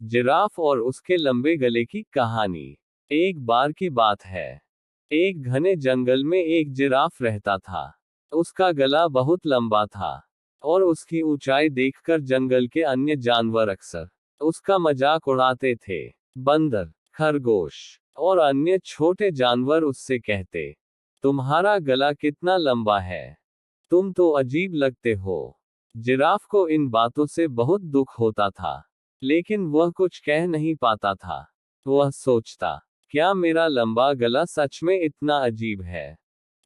Giraffe और उसके लंबे गले की कहानी। एक बार की बात है। एक घने जंगल में एक जिराफ रहता था। उसका गला बहुत लंबा था और उसकी ऊंचाई देखकर जंगल के अन्य जानवर अक्सर उसका मजाक उड़ाते थे। बंदर, खरगोश और अन्य छोटे जानवर उससे कहते, तुम्हारा गला कितना लंबा है, तुम तो अजीब लगते हो। जिराफ को इन बातों से बहुत दुख होता था, लेकिन वह कुछ कह नहीं पाता था। वह सोचता, क्या मेरा लंबा गला सच में इतना अजीब है?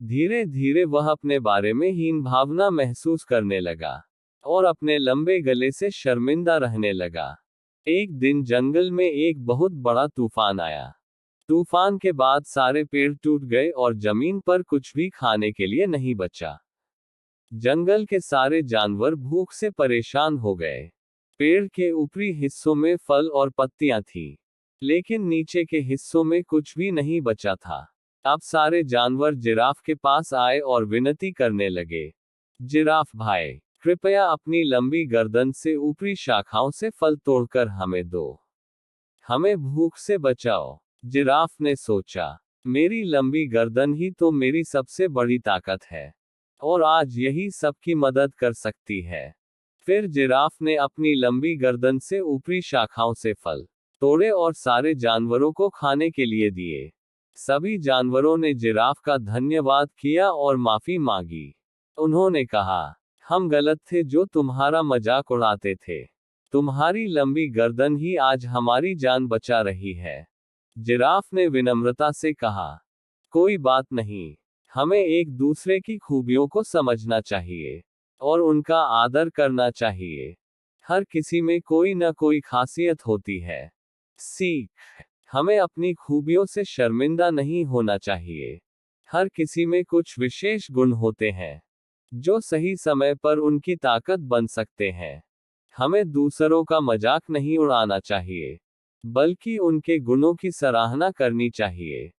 धीरे धीरे वह अपने बारे में हीन भावना महसूस करने लगा और अपने लंबे गले से शर्मिंदा रहने लगा। एक दिन जंगल में एक बहुत बड़ा तूफान आया। तूफान के बाद सारे पेड़ टूट गए और जमीन पर कुछ भी खाने के लिए नहीं बचा। जंगल के सारे जानवर भूख से परेशान हो गए। पेड़ के ऊपरी हिस्सों में फल और पत्तियां थीं, लेकिन नीचे के हिस्सों में कुछ भी नहीं बचा था। अब सारे जानवर जिराफ के पास आए और विनती करने लगे, जिराफ भाई, कृपया अपनी लंबी गर्दन से ऊपरी शाखाओं से फल तोड़कर हमें दो। हमें भूख से बचाओ। जिराफ ने सोचा, मेरी लंबी गर्दन ही तो मेरी सबसे बड़ी ताकत है और आज यही सबकी मदद कर सकती है। फिर जिराफ ने अपनी लंबी गर्दन से ऊपरी शाखाओं से फल तोड़े और सारे जानवरों को खाने के लिए दिए। सभी जानवरों ने जिराफ का धन्यवाद किया और माफी मांगी। उन्होंने कहा, हम गलत थे जो तुम्हारा मजाक उड़ाते थे। तुम्हारी लंबी गर्दन ही आज हमारी जान बचा रही है। जिराफ ने विनम्रता से कहा, कोई बात नहीं, हमें एक दूसरे की खूबियों को समझना चाहिए और उनका आदर करना चाहिए। हर किसी में कोई न कोई खासियत होती है। सीख, हमें अपनी खूबियों से शर्मिंदा नहीं होना चाहिए। हर किसी में कुछ विशेष गुण होते हैं जो सही समय पर उनकी ताकत बन सकते हैं। हमें दूसरों का मजाक नहीं उड़ाना चाहिए, बल्कि उनके गुणों की सराहना करनी चाहिए।